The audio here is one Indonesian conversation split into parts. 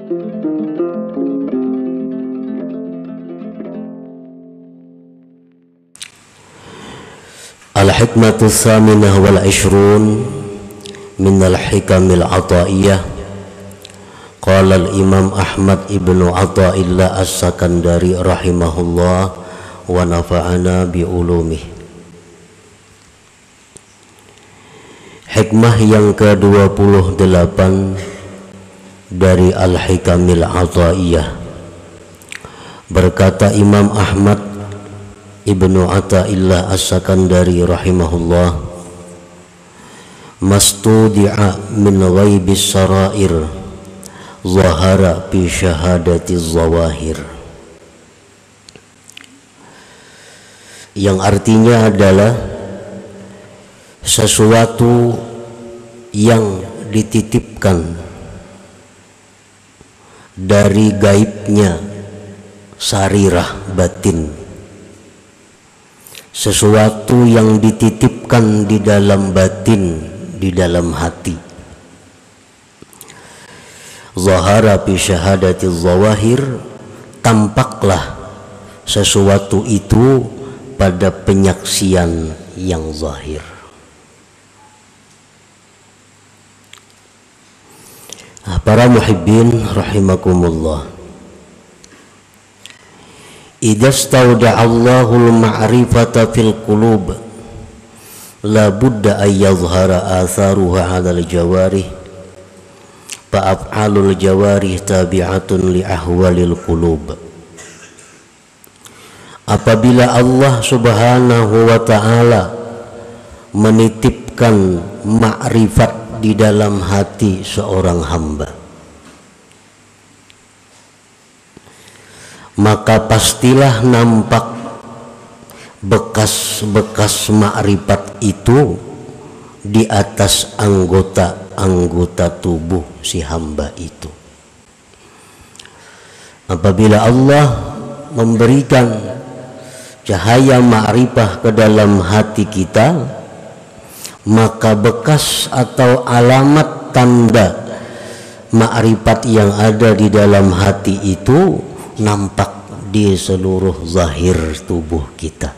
Al-hikmatu tsaminah wal 'ishrun min al-hikamil 'ataiyah. Qala al-Imam Ahmad ibnu Athaillah As-Sakandari rahimahullah wa nafa'ana bi ulumih. Hikmah yang ke-28 dari Al-Hikamil 'Ataiyah. Berkata Imam Ahmad Ibnu Athaillah As-Sakandari rahimahullah, mastudi'a min ghaibis sarair zahara fi syahadati zawahir, yang artinya adalah sesuatu yang dititipkan dari gaibnya sarirah batin, sesuatu yang dititipkan di dalam batin, di dalam hati. Zahara fi syahadati zawahir, tampaklah sesuatu itu pada penyaksian yang zahir. Para muhibbin rahimakumullah, idza stauda'a Allahul ma'rifata fil qulub la budda ay yadhhara atharuha 'alal jawarih fa af'alul jawarih tabi'atun li ahwalil qulub. Apabila Allah Subhanahu wa ta'ala menitipkan ma'rifat di dalam hati seorang hamba, maka pastilah nampak bekas-bekas ma'rifat itu di atas anggota-anggota tubuh si hamba itu. Apabila Allah memberikan cahaya ma'rifah ke dalam hati kita, maka bekas atau alamat tanda ma'rifat yang ada di dalam hati itu nampak di seluruh zahir tubuh kita.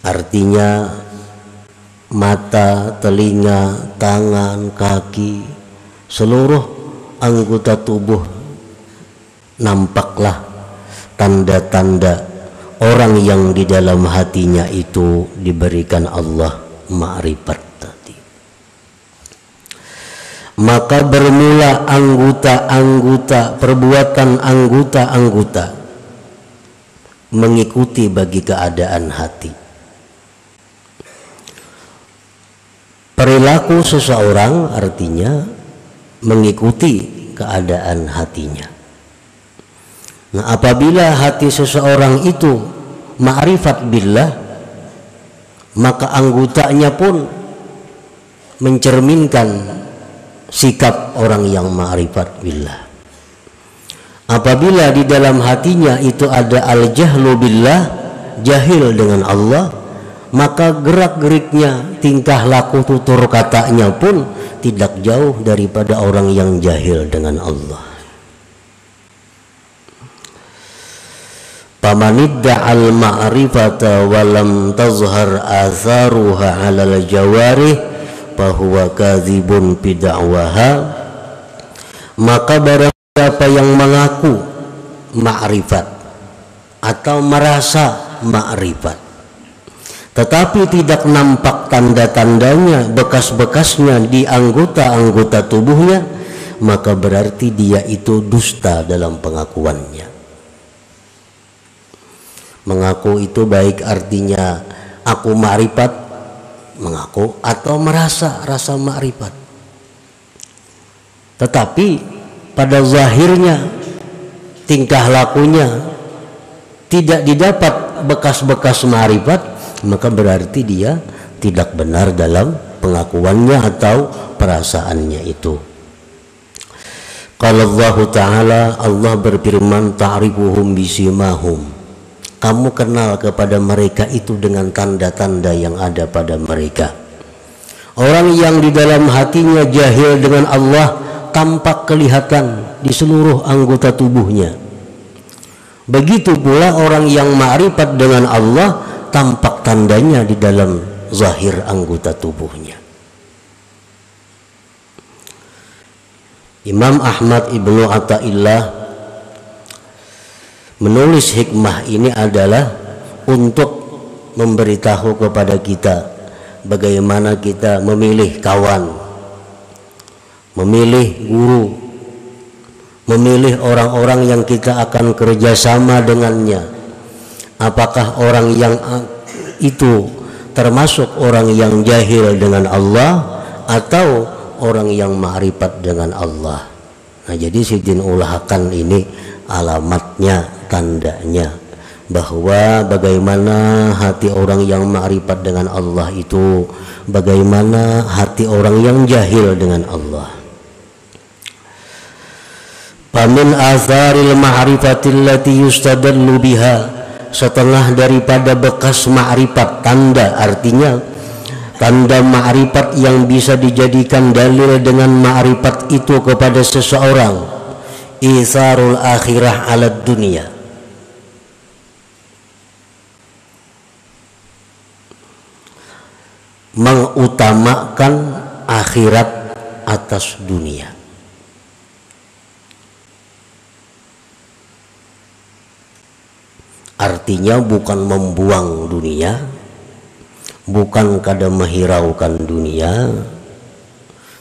Artinya mata, telinga, tangan, kaki, seluruh anggota tubuh nampaklah tanda-tanda orang yang di dalam hatinya itu diberikan Allah ma'rifat tadi. Maka bermula anggota-anggota, perbuatan anggota-anggota mengikuti bagi keadaan hati. Perilaku seseorang artinya mengikuti keadaan hatinya. Nah, apabila hati seseorang itu ma'rifat billah, maka anggotanya pun mencerminkan sikap orang yang ma'rifat billah. Apabila di dalam hatinya itu ada al-jahlu billah, jahil dengan Allah, maka gerak-geriknya, tingkah laku tutur katanya pun tidak jauh daripada orang yang jahil dengan Allah. Famanidda'al ma'rifata walam tazhar atharuha 'alal jawarih fahuwa kadzibun fi da'waha. Maka barang siapa yang mengaku ma'rifat atau merasa ma'rifat tetapi tidak nampak tanda-tandanya, bekas-bekasnya di anggota-anggota tubuhnya, maka berarti dia itu dusta dalam pengakuannya. Mengaku itu baik artinya aku ma'rifat, mengaku, atau merasa rasa ma'rifat. Tetapi pada zahirnya, tingkah lakunya tidak didapat bekas-bekas ma'rifat, maka berarti dia tidak benar dalam pengakuannya atau perasaannya itu. Qala Allah Ta'ala, Allah berfirman, ta'rifuhum bisimahum, kamu kenal kepada mereka itu dengan tanda-tanda yang ada pada mereka. Orang yang di dalam hatinya jahil dengan Allah, tampak kelihatan di seluruh anggota tubuhnya. Begitu pula orang yang ma'rifat dengan Allah, tampak tandanya di dalam zahir anggota tubuhnya. Imam Ahmad Ibnu Athaillah menulis hikmah ini adalah untuk memberitahu kepada kita bagaimana kita memilih kawan, memilih guru, memilih orang-orang yang kita akan kerjasama dengannya. Apakah orang yang itu termasuk orang yang jahil dengan Allah atau orang yang ma'rifat dengan Allah. Nah, jadi Sidin ulahkan ini alamatnya, tandanya bahwa bagaimana hati orang yang ma'rifat dengan Allah itu, bagaimana hati orang yang jahil dengan Allah. Famin atharil ma'rifatil lati yustadallu biha, setengah daripada bekas ma'rifat, tanda, artinya tanda ma'rifat yang bisa dijadikan dalil dengan ma'rifat itu kepada seseorang, isarul akhirah ala dunia, mengutamakan akhirat atas dunia. Artinya bukan membuang dunia, bukan kada menghiraukan dunia,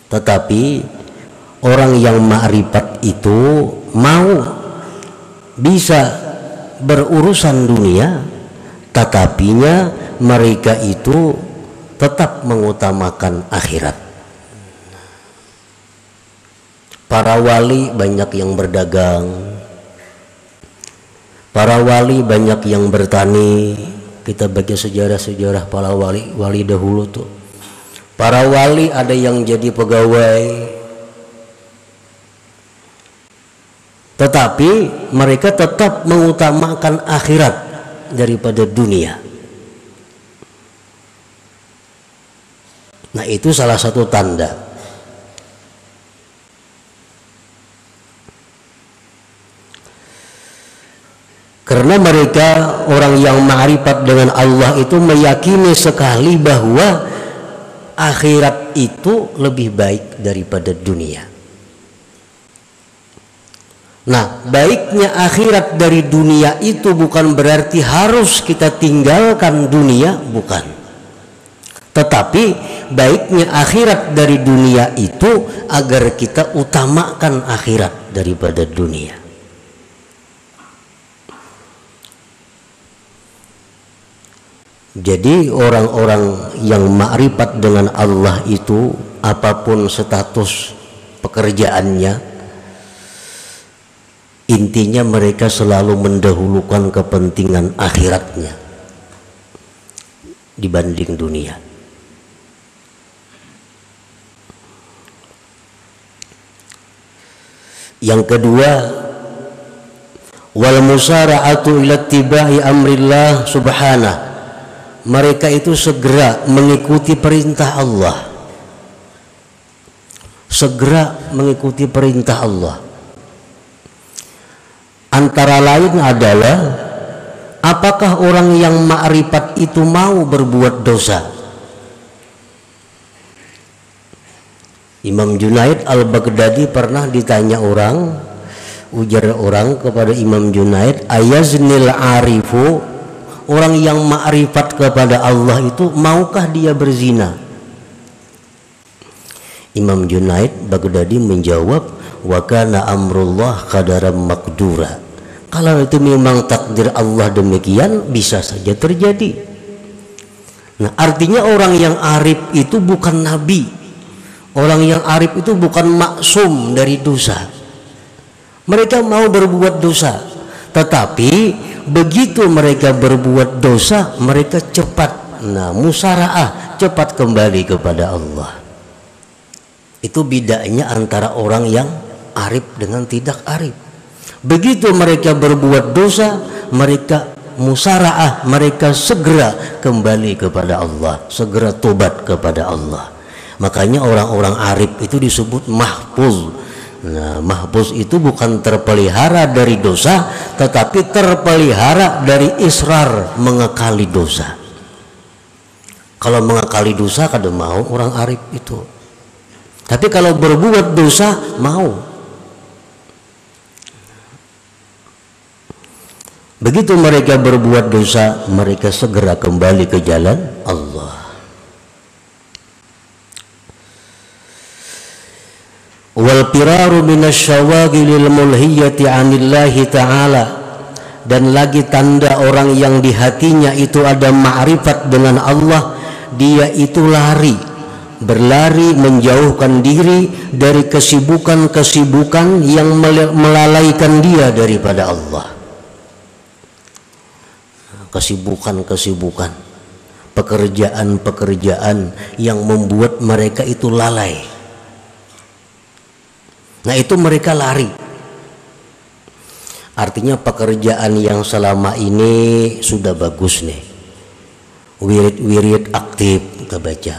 tetapi orang yang ma'rifat itu mau bisa berurusan dunia, tetapinya mereka itu tetap mengutamakan akhirat. Para wali banyak yang berdagang, para wali banyak yang bertani. Kita baca sejarah-sejarah para wali dahulu tuh. Para wali ada yang jadi pegawai, tetapi mereka tetap mengutamakan akhirat daripada dunia. Nah, itu salah satu tanda. Karena mereka orang yang ma'rifat dengan Allah itu meyakini sekali bahwa akhirat itu lebih baik daripada dunia. Nah, baiknya akhirat dari dunia itu bukan berarti harus kita tinggalkan dunia, bukan. Tetapi baiknya akhirat dari dunia itu agar kita utamakan akhirat daripada dunia. Jadi orang-orang yang ma'rifat dengan Allah itu, apapun status pekerjaannya, intinya mereka selalu mendahulukan kepentingan akhiratnya dibanding dunia. Yang kedua, wal musara'atu ila ittiba'i amrillah subhanahu, mereka itu segera mengikuti perintah Allah, segera mengikuti perintah Allah. Antara lain adalah apakah orang yang ma'rifat itu mau berbuat dosa. Imam Junaid al-Baghdadi pernah ditanya orang, ujar orang kepada Imam Junaid, ayaznil arifu, orang yang ma'rifat kepada Allah itu maukah dia berzina? Imam Junaid Baghdadi menjawab, wa kana amrullah qadaran maqdura, kalau itu memang takdir Allah demikian, bisa saja terjadi. Nah, artinya orang yang arif itu bukan nabi, orang yang arif itu bukan maksum dari dosa. Mereka mau berbuat dosa, tetapi begitu mereka berbuat dosa, mereka cepat, musara'ah, cepat kembali kepada Allah. Itu bedanya antara orang yang arif dengan tidak arif. Begitu mereka berbuat dosa, mereka musara'ah, mereka segera kembali kepada Allah, segera tobat kepada Allah. Makanya orang-orang arif itu disebut mahfuz, Nah, mahfuz itu bukan terpelihara dari dosa, tetapi terpelihara dari israr, mengekali dosa. Kalau mengekali dosa kada mau orang arif itu. Tapi kalau berbuat dosa mau. Begitu mereka berbuat dosa, mereka segera kembali ke jalan Allah. Wal firaru minasyawagilil mulhiyati 'anillahi ta'ala, dan lagi tanda orang yang di hatinya itu ada ma'rifat dengan Allah, dia itu berlari menjauhkan diri dari kesibukan-kesibukan yang melalaikan dia daripada Allah. Kesibukan-kesibukan, pekerjaan-pekerjaan yang membuat mereka itu lalai. Nah, itu mereka lari. Artinya pekerjaan yang selama ini sudah bagus nih, wirid-wirid aktif kita baca,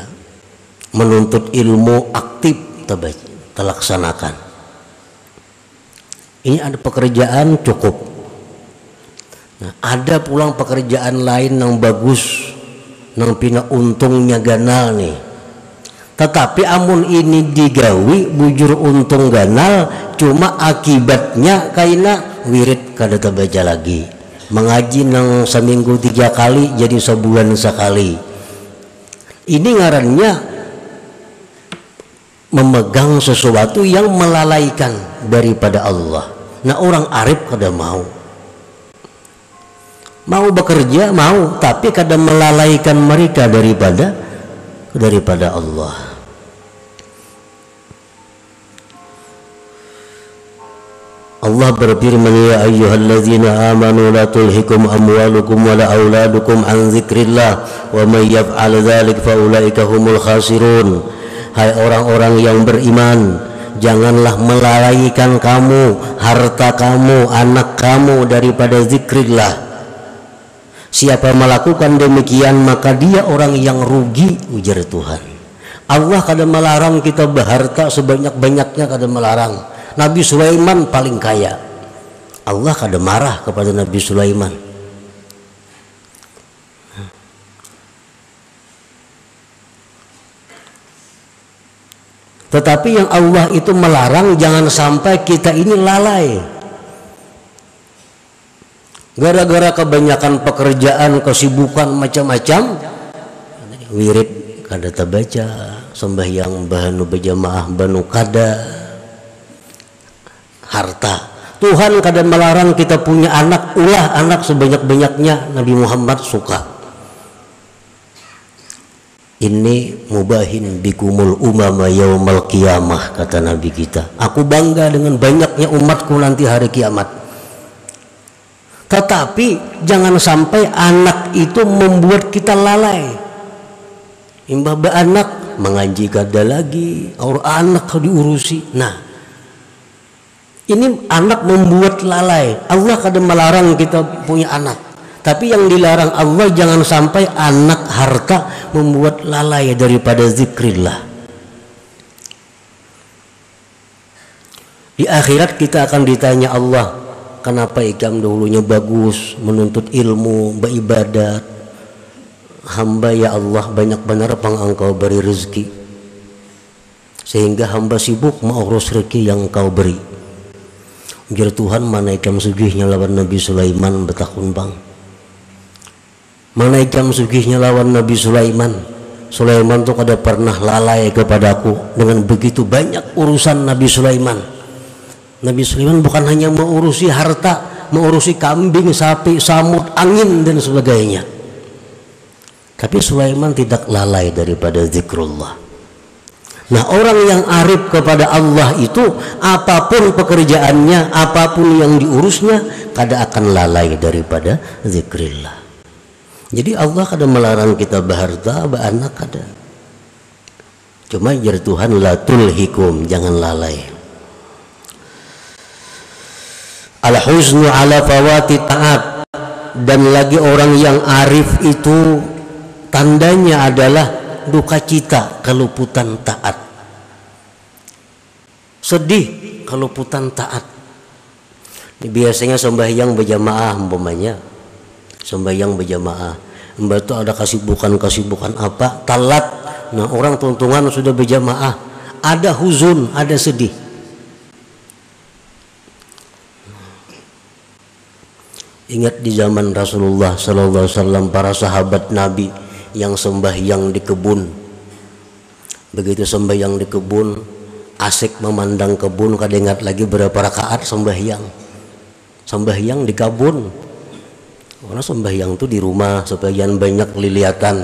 menuntut ilmu aktif kita baca, terlaksanakan. Ini ada pekerjaan cukup. Nah, ada pulang pekerjaan lain yang bagus, yang pina untungnya ganal nih. Tetapi amun ini digawi bujur untung ganal, cuma akibatnya kaina wirid kada terbaca lagi. Mengaji nang seminggu 3 kali jadi sebulan sekali. Ini ngarannya memegang sesuatu yang melalaikan daripada Allah. Nah, orang arif kada mau bekerja, mau, tapi kadang melalaikan mereka daripada Allah. Allah berfirman, ya ayyuhalladzina amanu la tulhikum amwalukum wala auladukum an dzikrillah wa may yaf'al dzalik fa ulaika humul khasirun. Hai orang-orang yang beriman, janganlah melalaikan kamu harta kamu, anak kamu daripada zikrillah. Siapa melakukan demikian maka dia orang yang rugi, ujar Tuhan. Allah kada melarang kita berharta sebanyak-banyaknya, kada melarang. Nabi Sulaiman paling kaya. Allah kada marah kepada Nabi Sulaiman. Tetapi yang Allah itu melarang jangan sampai kita ini lalai. Gara-gara kebanyakan pekerjaan, kesibukan macam-macam, wirid kada terbaca, sembahyang bahanu berjamaah banu kada, harta. Tuhan kada melarang kita punya anak, ulah anak sebanyak-banyaknya. Nabi Muhammad suka. Ini mubahin bikumul umama yaumal qiyamah, kata Nabi kita. Aku bangga dengan banyaknya umatku nanti hari kiamat. Tetapi jangan sampai anak itu membuat kita lalai. Imbah anak mengaji kada lagi, orang anak diurusi. Nah, ini anak membuat lalai. Allah kada melarang kita punya anak, tapi yang dilarang Allah jangan sampai anak harta membuat lalai daripada zikrillah. Di akhirat kita akan ditanya Allah, kenapa ikam dahulunya bagus menuntut ilmu, beribadat, hamba ya Allah banyak benar pang engkau beri rezeki sehingga hamba sibuk mengurus rezeki yang engkau beri. Ujar Tuhan, mana ikam sugihnya lawan Nabi Sulaiman betakun bang, mana ikam sugihnya lawan Nabi Sulaiman. Sulaiman tuh kada pernah lalai kepadaku dengan begitu banyak urusan Nabi Sulaiman. Nabi Sulaiman bukan hanya mengurusi harta, mengurusi kambing, sapi, samud, angin dan sebagainya. Tapi Sulaiman tidak lalai daripada zikrullah. Nah, orang yang arif kepada Allah itu apapun pekerjaannya, apapun yang diurusnya, kada akan lalai daripada zikrillah. Jadi Allah kada melarang kita berharta, beranak kada. Cuma jar Tuhan la tulhikum, jangan lalai. Al-huznu ala fawati ta'at, dan lagi orang yang arif itu tandanya adalah duka cita keluputan taat. Sedih keluputan taat. Ini biasanya sembahyang berjamaah umpamanya, sembahyang berjamaah, mbak itu ada kesibukan apa, talat. Nah orang tuntungan sudah berjamaah, ada huzun, ada sedih. Ingat di zaman Rasulullah Sallallahu Alaihi Wasallam, para sahabat Nabi yang sembahyang di kebun. Begitu sembahyang di kebun, asik memandang kebun, kada ingat lagi berapa rakaat sembahyang di kebun. Karena sembahyang itu di rumah, sebagian banyak liliatan.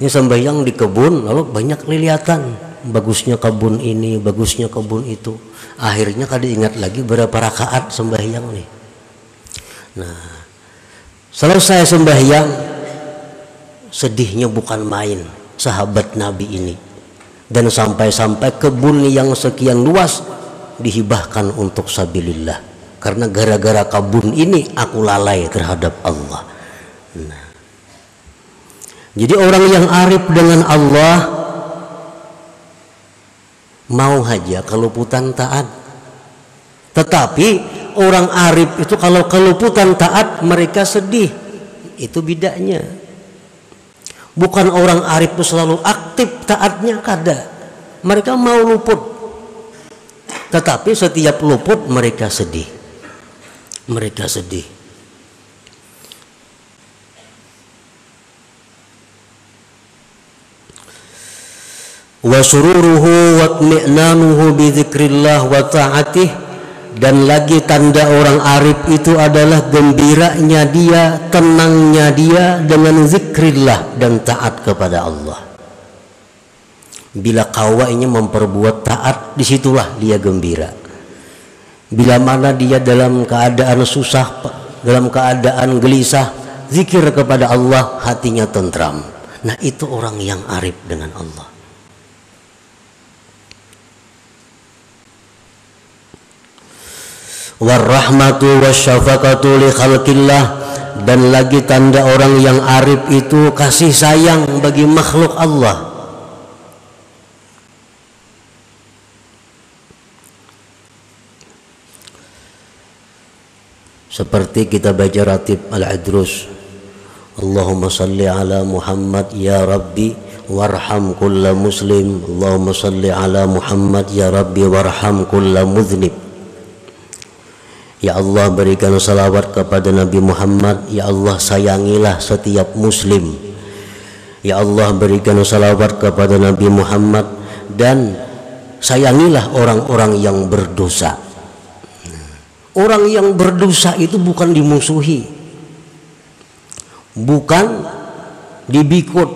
Ini sembahyang di kebun, lalu banyak liliatan. Bagusnya kebun ini, bagusnya kebun itu. Akhirnya kada ingat lagi berapa rakaat sembahyang nih. Nah, selesai sembahyang, sedihnya bukan main sahabat Nabi ini. Dan sampai-sampai kebun yang sekian luas dihibahkan untuk sabilillah. Karena gara-gara kebun ini aku lalai terhadap Allah. Nah, jadi orang yang arif dengan Allah mau saja keluputan taat. Tetapi orang arif itu kalau keluputan taat mereka sedih. Itu bedanya. Bukan orang arif itu selalu aktif taatnya, kada. Mereka mau luput. Tetapi setiap luput mereka sedih. Mereka sedih. Wa sururuhu wa tmi'nanuhu bi dzikrillah wa ta'atih, dan lagi tanda orang arif itu adalah gembiranya dia, tenangnya dia dengan zikrillah dan taat kepada Allah. Bila kawainya memperbuat taat, disitulah dia gembira. Bila mana dia dalam keadaan susah, dalam keadaan gelisah, zikir kepada Allah, hatinya tentram. Nah itu orang yang arif dengan Allah. Warahmatu wasyafaqatu li khalqillah, dan lagi tanda orang yang arif itu kasih sayang bagi makhluk Allah. Seperti kita baca ratib Al-Adrus, Allahumma salli ala Muhammad ya Rabbi warham kulla muslim, Allahumma salli ala Muhammad ya Rabbi warham kulla mudhnib. Ya Allah, berikan salawat kepada Nabi Muhammad. Ya Allah, sayangilah setiap muslim. Ya Allah, berikan salawat kepada Nabi Muhammad, dan sayangilah orang-orang yang berdosa. Orang yang berdosa itu bukan dimusuhi, bukan dibikut,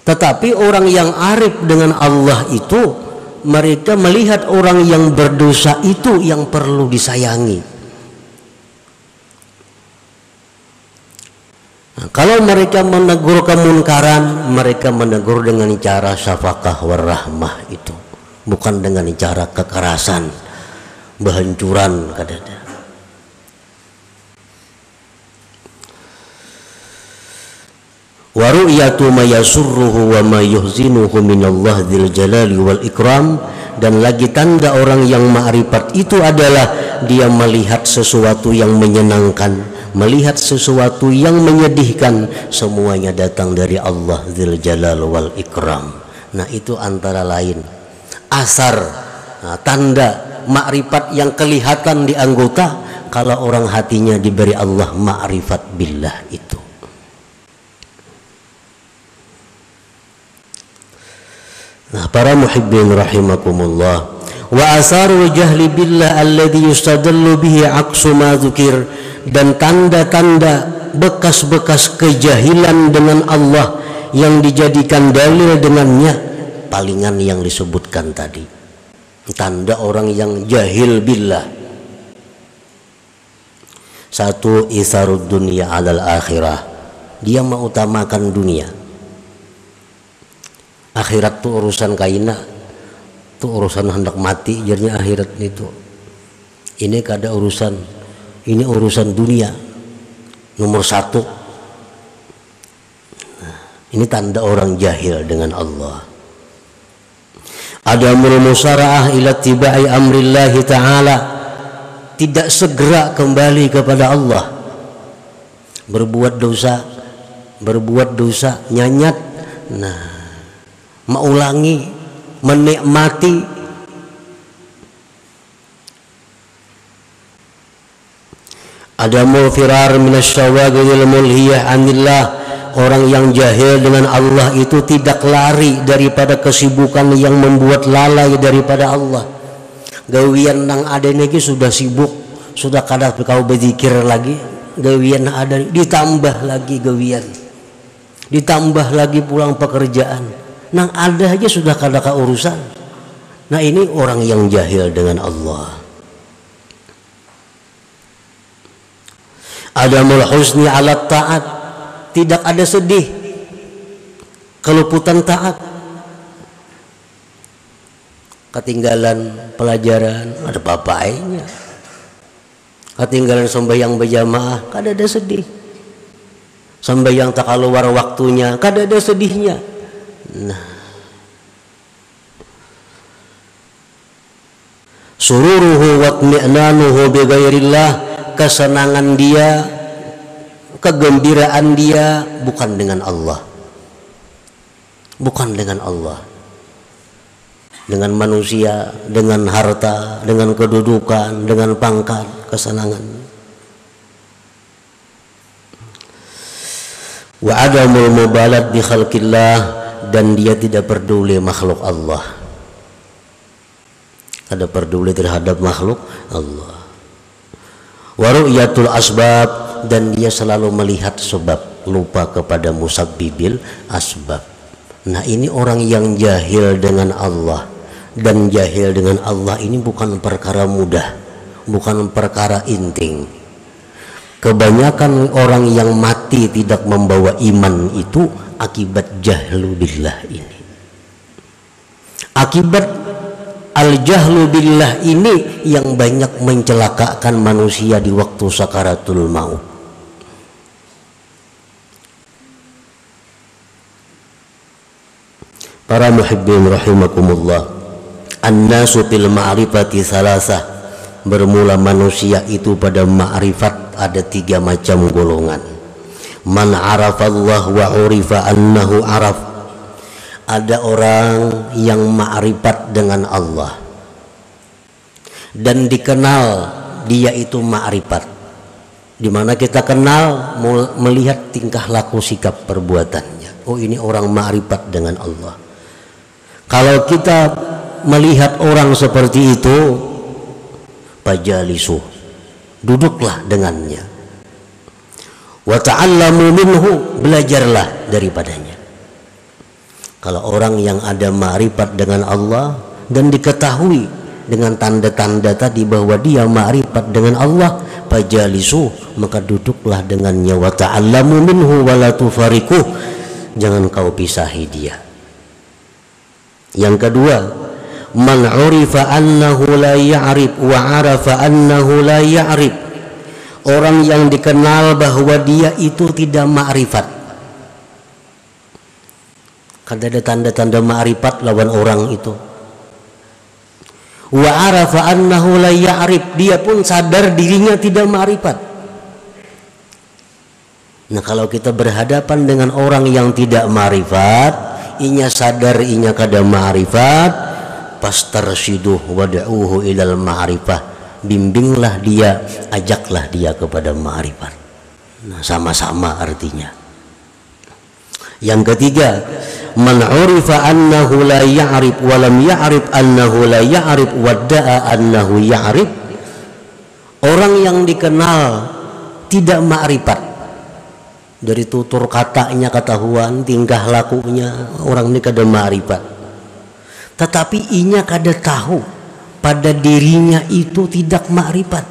tetapi orang yang arif dengan Allah itu mereka melihat orang yang berdosa itu yang perlu disayangi. Nah, kalau mereka menegur kemunkaran, mereka menegur dengan cara syafaqah warahmah itu, bukan dengan cara kekerasan, berhancuran kadada. Wa ru'yatu ma yasurruhu wa ma yuhzinuhu minallah dzil jalali wal ikram, dan lagi tanda orang yang ma'rifat itu adalah dia melihat sesuatu yang menyenangkan, melihat sesuatu yang menyedihkan, semuanya datang dari Allah dzil jalal wal ikram. Nah itu antara lain asar, tanda makrifat yang kelihatan di anggota kalau orang hatinya diberi Allah makrifat billah itu. Nah para muhibbin rahimakumullah, wa asarul jahli billah alladhi yustadallu bihi aqsu ma dzukir, dan tanda-tanda bekas-bekas kejahilan dengan Allah yang dijadikan dalil dengannya palingan yang disebutkan tadi. Tanda orang yang jahil billah: satu, isarud dunia alal akhirah, dia mengutamakan dunia. Akhirat tuh urusan kaina, tuh urusan hendak mati, jadinya akhirat itu. Ini kada urusan, ini urusan dunia nomor satu. Nah, ini tanda orang jahil dengan Allah. Adamul musara'ah ila tibai amrillahi ta'ala, tidak segera kembali kepada Allah. Berbuat dosa nyanyat, nah mengulangi, menikmati. Adamul firar minasyawagilil mulhiyah anillah, orang yang jahil dengan Allah itu tidak lari daripada kesibukan yang membuat lalai daripada Allah. Gawian nang ada niki sudah sibuk, sudah kada kau berzikir lagi, gawian ada ditambah lagi gawian, ditambah lagi pulang pekerjaan, nang ada aja sudah kada ka urusan. Nah ini orang yang jahil dengan Allah. Adamul husni ala ta'at, tidak ada sedih keluputan taat. Ketinggalan pelajaran ada papainya, ketinggalan sembahyang berjamaah kada ada sedih, sembahyang tak keluar waktunya kada ada sedihnya. Nah, sururuhu wa tmi'nanuhu bi ghairillah, kesenangan dia, kegembiraan dia bukan dengan Allah, bukan dengan Allah, dengan manusia, dengan harta, dengan kedudukan, dengan pangkat, kesenangan. Wa adamul mubalat bi khalqillah, dan dia tidak peduli makhluk Allah, ada peduli terhadap makhluk Allah. Wa ru'yatul asbab, dan dia selalu melihat sebab, lupa kepada musabbibil asbab. Nah ini orang yang jahil dengan Allah, dan jahil dengan Allah ini bukan perkara mudah, bukan perkara inting. Kebanyakan orang yang mati tidak membawa iman itu akibat jahlu billah ini, akibat al-jahlu billah ini yang banyak mencelakakan manusia di waktu sakaratul maut. Para muhibbin rahimakumullah, an-nasu fil ma'rifati salasah, bermula manusia itu pada ma'rifat ada 3 macam golongan. Man arafallah wa urifa annahu araf, ada orang yang ma'rifat dengan Allah dan dikenal dia itu ma'rifat, dimana kita kenal melihat tingkah laku sikap perbuatannya. Oh ini orang ma'rifat dengan Allah. Kalau kita melihat orang seperti itu, fajalisu, duduklah dengannya, wa ta'allamu minhu, belajarlah daripadanya. Kalau orang yang ada ma'rifat dengan Allah dan diketahui dengan tanda-tanda tadi bahwa dia ma'rifat dengan Allah, fajalisu, maka duduklah dengannya, wa ta'allamu minhu wa la tufariquh, jangan kau pisahi dia. Yang kedua, man urifa annahu la ya'rif wa arafa annahu la ya'rif, orang yang dikenal bahwa dia itu tidak ma'rifat. Kan ada tanda-tanda ma'rifat lawan orang itu. Wa arafa annahu la ya'rif, dia pun sadar dirinya tidak ma'rifat. Nah kalau kita berhadapan dengan orang yang tidak ma'rifat, inya sadar inya kada ma'rifat, fastarshiduh wad'uhu ilal ma'rifah, bimbinglah dia, ajaklah dia kepada ma'rifat. Nah sama-sama artinya. Yang ketiga, man urifa annahu la ya'rif wa lam ya'rif annahu la ya'rif wadda'a annahu ya'rif, orang yang dikenal tidak ma'rifat, dari tutur katanya ketahuan, tingkah lakunya orang ini kada ma'rifat, tetapi inya kada tahu pada dirinya itu tidak ma'rifat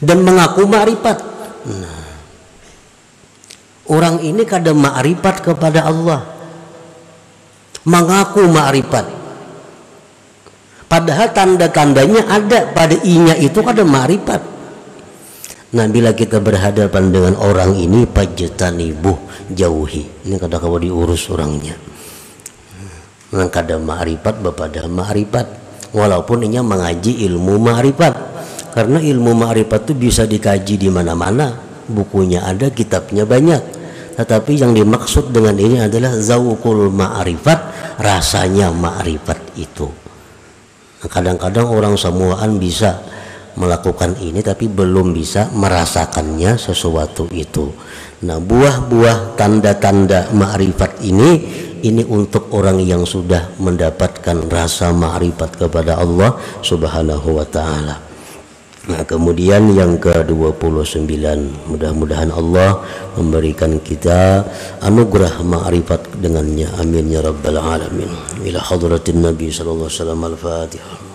dan mengaku ma'rifat. Nah, orang ini kada ma'rifat kepada Allah, mengaku ma'rifat, padahal tanda-tandanya ada pada inya itu kada ma'rifat. Nah bila kita berhadapan dengan orang ini, fajtanibuh, jauhi. Ini kada kau diurus orangnya. Kada ma'rifat bapada ma'rifat, walaupun inya mengaji ilmu ma'rifat, karena ilmu ma'rifat itu bisa dikaji di mana-mana, bukunya ada, kitabnya banyak. Tetapi yang dimaksud dengan ini adalah zauqul ma'rifat, rasanya ma'rifat itu. Nah, kadang-kadang orang semuaan bisa melakukan ini tapi belum bisa merasakannya sesuatu itu. Nah, buah-buah tanda-tanda ma'rifat ini untuk orang yang sudah mendapatkan rasa ma'rifat kepada Allah Subhanahu wa taala. Nah, kemudian yang ke-29, mudah-mudahan Allah memberikan kita anugerah ma'rifat dengannya, amin ya rabbal alamin. Ila hadratin Nabi sallallahu alaihi wasallam, al-Fatihah.